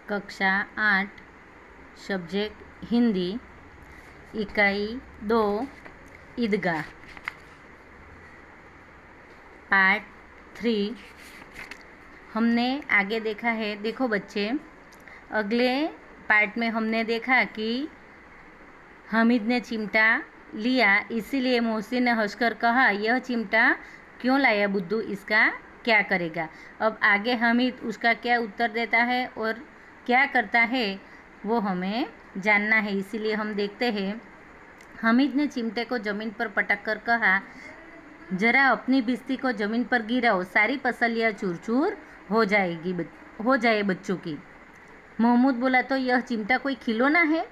कक्षा 8 सब्जेक्ट हिंदी इकाई 2 ईदगाह पार्ट 3। हमने आगे देखा है, देखो बच्चे, अगले पार्ट में हमने देखा कि हामिद ने चिमटा लिया, इसीलिए मोहसिन ने हंसकर कहा, यह चिमटा क्यों लाया बुद्धू, इसका क्या करेगा। अब आगे हामिद उसका क्या उत्तर देता है और क्या करता है वो हमें जानना है, इसीलिए हम देखते हैं। हामिद ने चिमटे को ज़मीन पर पटक कर कहा, जरा अपनी बिस्ती को ज़मीन पर गिराओ, सारी पसलियाँ चूर चूर हो जाए बच्चों की। महमूद बोला, तो यह चिमटा कोई खिलौना है।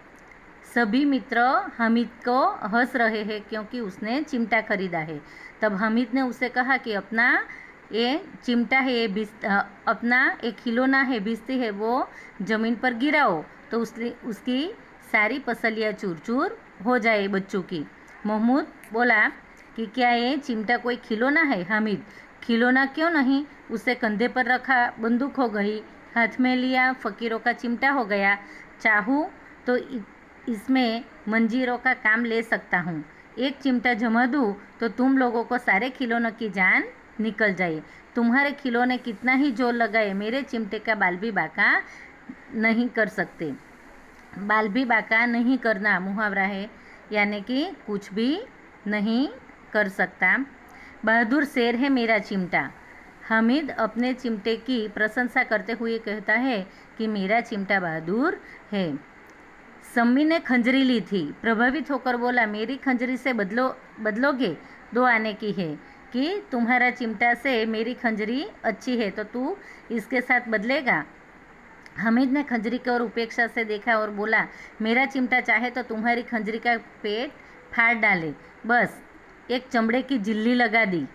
सभी मित्र हामिद को हंस रहे हैं क्योंकि उसने चिमटा खरीदा है। तब हामिद ने उसे कहा कि अपना ये चिमटा है, ये अपना एक खिलौना है, बिस्ती है, वो ज़मीन पर गिराओ तो उसकी सारी पसलियाँ चूर चूर हो जाए बच्चों की। महमूद बोला कि क्या ये चिमटा कोई खिलौना है। हामिद, खिलौना क्यों नहीं, उसे कंधे पर रखा, बंदूक हो गई, हाथ में लिया, फ़कीरों का चिमटा हो गया। चाहूँ तो इसमें मंजीरों का काम ले सकता हूँ। एक चिमटा जमा दूँ तो तुम लोगों को सारे खिलौनों की जान निकल जाए। तुम्हारे खिलौने कितना ही जोर लगाए, मेरे चिमटे का बाल भी बांका नहीं कर सकते। बाल भी बांका नहीं करना मुहावरा है, यानी कि कुछ भी नहीं कर सकता। बहादुर शेर है मेरा चिमटा। हामिद अपने चिमटे की प्रशंसा करते हुए कहता है कि मेरा चिमटा बहादुर है। सम्मी ने खंजरी ली थी, प्रभावित होकर बोला, मेरी खंजरी से बदलोगे, 2 आने की है कि तुम्हारा चिमटा से मेरी खंजरी अच्छी है तो तू इसके साथ बदलेगा। हामिद ने खंजरी की ओर उपेक्षा से देखा और बोला, मेरा चिमटा चाहे तो तुम्हारी खंजरी का पेट फाड़ डाले, बस एक चमड़े की झिल्ली लगा दी।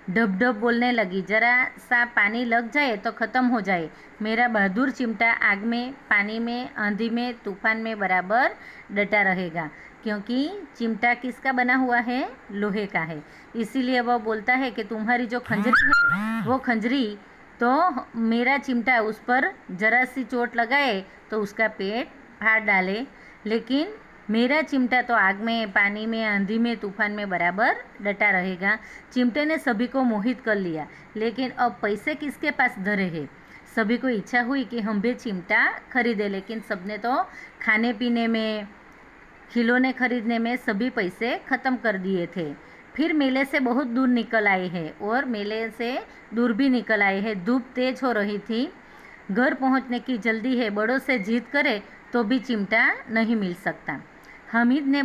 ढब ढब बोलने लगी, जरा सा पानी लग जाए तो ख़त्म हो जाए। मेरा बहादुर चिमटा आग में, पानी में, आंधी में, तूफान में बराबर डटा रहेगा, क्योंकि चिमटा किसका बना हुआ है, लोहे का है। इसीलिए वह बोलता है कि तुम्हारी जो खंजरी है वो खंजरी तो मेरा चिमटा उस पर जरा सी चोट लगाए तो उसका पेट फाड़ डाले, लेकिन मेरा चिमटा तो आग में, पानी में, आंधी में, तूफान में बराबर डटा रहेगा। चिमटे ने सभी को मोहित कर लिया, लेकिन अब पैसे किसके पास धरे हैं। सभी को इच्छा हुई कि हम भी चिमटा खरीदें, लेकिन सबने तो खाने पीने में, खिलौने खरीदने में सभी पैसे ख़त्म कर दिए थे। फिर मेले से बहुत दूर निकल आए हैं और मेले से दूर भी निकल आए हैं। धूप तेज हो रही थी, घर पहुंचने की जल्दी है, बड़ों से जीत करे तो भी चिमटा नहीं मिल सकता। हामिद है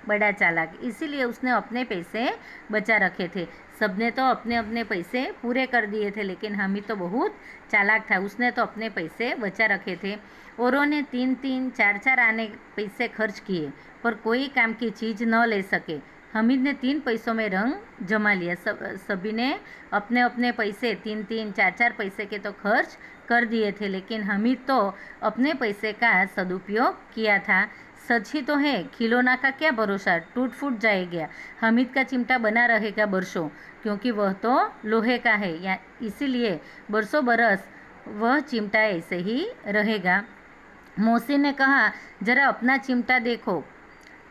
बड़ा चालाक, इसीलिए उसने अपने पैसे बचा रखे थे। सबने तो अपने अपने पैसे पूरे कर दिए थे, लेकिन हामिद तो बहुत चालाक था, उसने तो अपने पैसे बचा रखे थे। औरों ने 3-3, 4-4 आने पैसे खर्च किए पर कोई काम की चीज़ न ले सके। हामिद ने 3 पैसों में रंग जमा लिया। सभी ने अपने अपने पैसे 3-3, 4-4 पैसे के तो खर्च कर दिए थे, लेकिन हामिद तो अपने पैसे का सदुपयोग किया था। सच ही तो है, खिलौना का क्या भरोसा, टूट फूट जाएगा। हामिद का चिमटा बना रहेगा बरसों, क्योंकि वह तो लोहे का है, या इसीलिए बरसों बरस वह चिमटा ऐसे ही रहेगा। मोहसिन ने कहा, जरा अपना चिमटा देखो,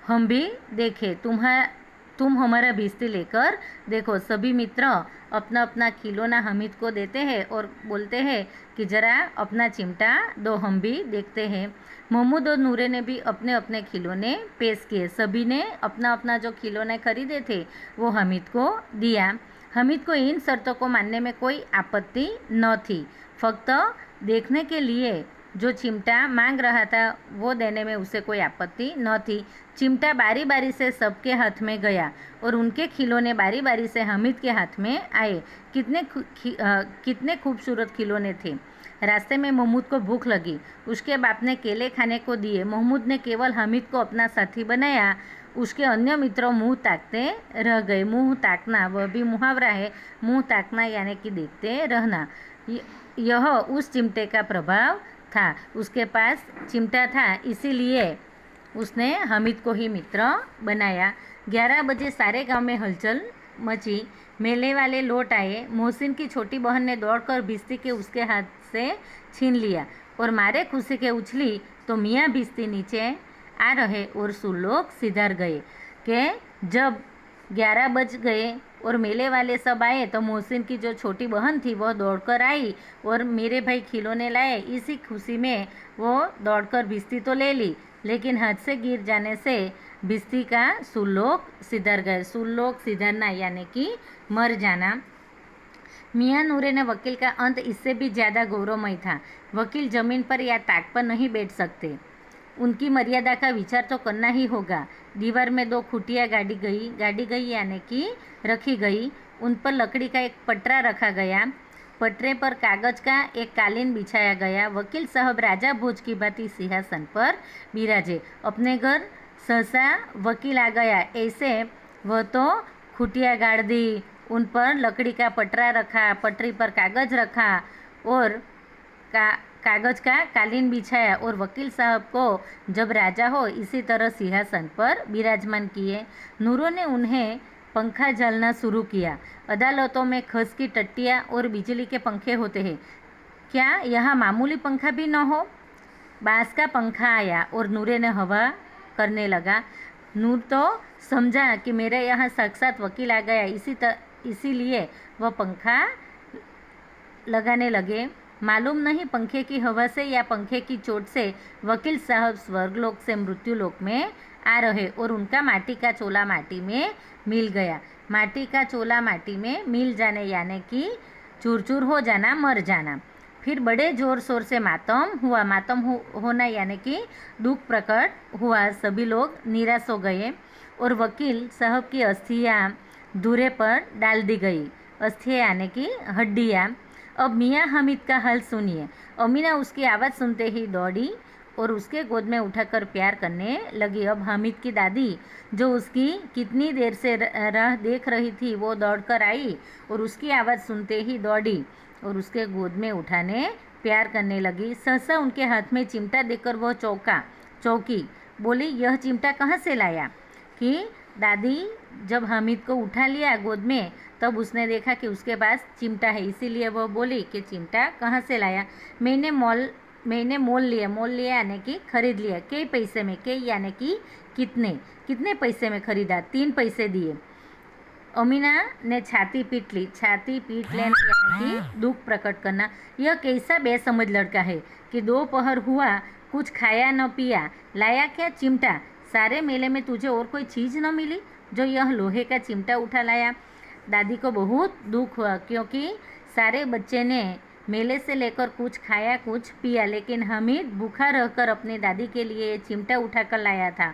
हम भी देखें, तुम हमारा भिस्ती लेकर देखो। सभी मित्र अपना अपना खिलौना हामिद को देते हैं और बोलते हैं कि जरा अपना चिमटा दो, हम भी देखते हैं। महमूद और नूरे ने भी अपने अपने खिलौने पेश किए। सभी ने अपना अपना जो खिलौने खरीदे थे वो हामिद को दिया। हामिद को इन शर्तों को मानने में कोई आपत्ति न थी, फक्त देखने के लिए जो चिमटा मांग रहा था वो देने में उसे कोई आपत्ति न थी। चिमटा बारी बारी से सबके हाथ में गया और उनके खिलौने बारी बारी से हामिद के हाथ में आए। कितने खूबसूरत खिलौने थे। रास्ते में महमूद को भूख लगी, उसके बाप ने केले खाने को दिए। महमूद ने केवल हामिद को अपना साथी बनाया, उसके अन्य मित्रों मुंह ताकते रह गए। मुंह ताकना वह भी मुहावरा है, मुंह ताकना यानी कि देखते रहना। यह उस चिमटे का प्रभाव था, उसके पास चिमटा था, इसीलिए उसने हामिद को ही मित्र बनाया। 11 बजे सारे गांव में हलचल मची। मेले वाले लौट आए। मोहसिन की छोटी बहन ने दौड़कर भिश्ती के उसके हाथ से छीन लिया और मारे खुशी के उछली तो मियाँ भिश्ती नीचे आ रहे और सुरलोक सिधार गए कि जब 11 बज गए और मेले वाले सब आए तो मोहसिन की जो छोटी बहन थी वह दौड़कर आई और मेरे भाई खिलौने लाए। इसी खुशी में वो दौड़कर भिश्ती तो ले ली, लेकिन हाथ से गिर जाने से भिश्ती का सुरलोक सिधार गए। सुरलोक सिधारना यानी कि मर जाना। मियाँ नूरे ने वकील का अंत इससे भी ज़्यादा गौरवमय था। वकील ज़मीन पर या ताक पर नहीं बैठ सकते, उनकी मर्यादा का विचार तो करना ही होगा। दीवार में 2 खुटियाँ गाड़ी गई यानी कि रखी गई। उन पर लकड़ी का एक पटरा रखा गया। पटरे पर कागज का एक कालीन बिछाया गया। वकील साहब राजा भोज की भांति सिंहासन पर बिराजे। अपने घर सहसा वकील आ गया ऐसे वह तो खुटियाँ गाड़ दी, उन पर लकड़ी का पटरा रखा, पटरी पर कागज रखा और कागज का कालीन बिछाया और वकील साहब को जब राजा हो इसी तरह सिंहासन पर विराजमान किए। नूरों ने उन्हें पंखा झलना शुरू किया। अदालतों में खस की टट्टियाँ और बिजली के पंखे होते हैं, क्या यहाँ मामूली पंखा भी न हो? बांस का पंखा आया और नूरे ने हवा करने लगा। नूर तो समझा कि मेरे यहाँ साक्षात वकील आ गया, इसीलिए वह पंखा लगाने लगे। मालूम नहीं पंखे की हवा से या पंखे की चोट से वकील साहब स्वर्गलोक से मृत्युलोक में आ रहे और उनका माटी का चोला माटी में मिल गया। माटी का चोला माटी में मिल जाने यानी कि चूर चूर हो जाना, मर जाना। फिर बड़े ज़ोर शोर से मातम हुआ। होना यानी कि दुख प्रकट हुआ। सभी लोग निराश हो गए और वकील साहब की अस्थियाँ धूरे पर डाल दी गई। अस्थियाँ यानी कि हड्डियाँ। अब मियाँ हामिद का हाल सुनिए। अमीना उसकी आवाज़ सुनते ही दौड़ी और उसके गोद में उठाकर प्यार करने लगी। अब हामिद की दादी जो उसकी कितनी देर से राह देख रही थी वो दौड़कर आई और उसकी आवाज़ सुनते ही दौड़ी और उसके गोद में उठाने प्यार करने लगी। सहसा उनके हाथ में चिमटा देकर वह चौंकी। बोली, यह चिमटा कहाँ से लाया? कि दादी जब हामिद को उठा लिया गोद में तब उसने देखा कि उसके पास चिमटा है, इसीलिए वह बोली कि चिमटा कहाँ से लाया? मैंने मोल लिया यानी कि खरीद लिया। कई पैसे में? कई यानी कि कितने पैसे में खरीदा? 3 पैसे दिए। अमीना ने छाती पीट ली। छाती पीट लेना यानी कि दुख प्रकट करना। यह कैसा बेसमझ लड़का है कि दोपहर हुआ कुछ खाया न पिया, लाया क्या? चिमटा। सारे मेले में तुझे और कोई चीज़ न मिली जो यह लोहे का चिमटा उठा लाया? दादी को बहुत दुख हुआ क्योंकि सारे बच्चे ने मेले से लेकर कुछ खाया कुछ पिया, लेकिन हामिद भूखा रहकर अपनी दादी के लिए चिमटा उठाकर लाया था।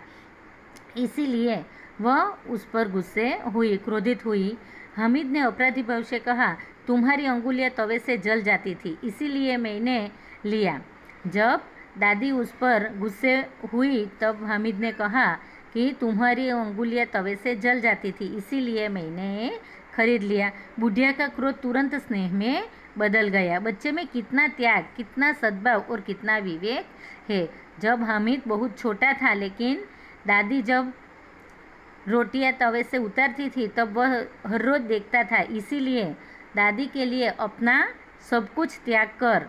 इसीलिए वह उस पर गुस्से हुई, क्रोधित हुई। हामिद ने अपराधी भाव से कहा, तुम्हारी अंगुलियां तवे से जल जाती थी, इसीलिए मैंने लिया। जब दादी उस पर गुस्से हुई तब हामिद ने कहा कि तुम्हारी अंगुलियां तवे से जल जाती थी, इसीलिए मैंने खरीद लिया। बुढ़िया का क्रोध तुरंत स्नेह में बदल गया। बच्चे में कितना त्याग, कितना सद्भाव और कितना विवेक है। जब हामिद बहुत छोटा था, लेकिन दादी जब रोटियां तवे से उतारती थी तब वह हर रोज़ देखता था, इसीलिए दादी के लिए अपना सब कुछ त्याग कर,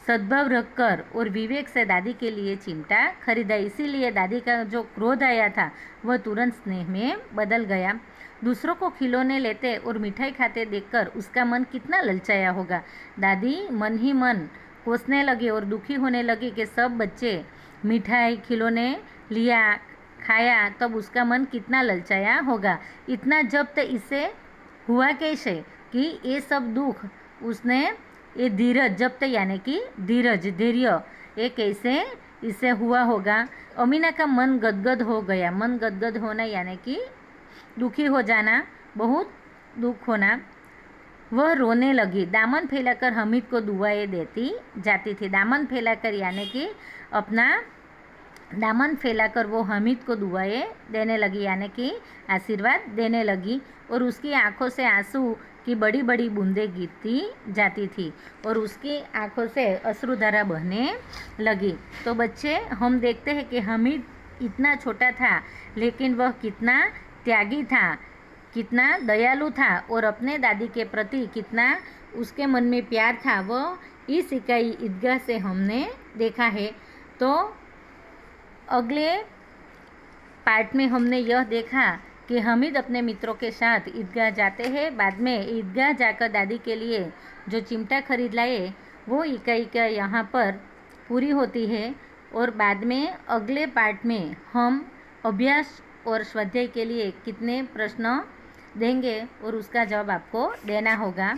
सद्भाव रखकर और विवेक से दादी के लिए चिमटा खरीदा। इसीलिए दादी का जो क्रोध आया था वह तुरंत स्नेह में बदल गया। दूसरों को खिलौने लेते और मिठाई खाते देखकर उसका मन कितना ललचाया होगा। दादी मन ही मन कोसने लगी और दुखी होने लगी कि सब बच्चे मिठाई खिलौने लिया खाया, तब उसका मन कितना ललचाया होगा। इतना जब्त इससे हुआ कैसे कि ये सब दुख उसने, ये धीरज जब्त यानी कि धैर्य, ये कैसे इससे हुआ होगा। अमीना का मन गदगद हो गया। मन गदगद होना यानी कि दुखी हो जाना, बहुत दुख होना। वह रोने लगी। दामन फैलाकर हामिद को दुआएं देती जाती थी। दामन फैलाकर यानी कि अपना दामन फैलाकर वो हामिद को दुआएं देने लगी यानी कि आशीर्वाद देने लगी और उसकी आंखों से आंसू की बड़ी बड़ी बूंदें गिरती जाती थी और उसकी आंखों से अश्रुधारा बहने लगी। तो बच्चे, हम देखते हैं कि हामिद इतना छोटा था लेकिन वह कितना त्यागी था। कितना दयालु था और अपने दादी के प्रति कितना उसके मन में प्यार था, वो इस इकाई ईदगाह से हमने देखा है। तो अगले पार्ट में हमने यह देखा कि हामिद अपने मित्रों के साथ ईदगाह जाते हैं। बाद में ईदगाह जाकर दादी के लिए जो चिमटा खरीद लाए वो इकाई का यहाँ पर पूरी होती है। और बाद में अगले पार्ट में हम अभ्यास और स्वाध्याय के लिए कितने प्रश्न देंगे और उसका जवाब आपको देना होगा।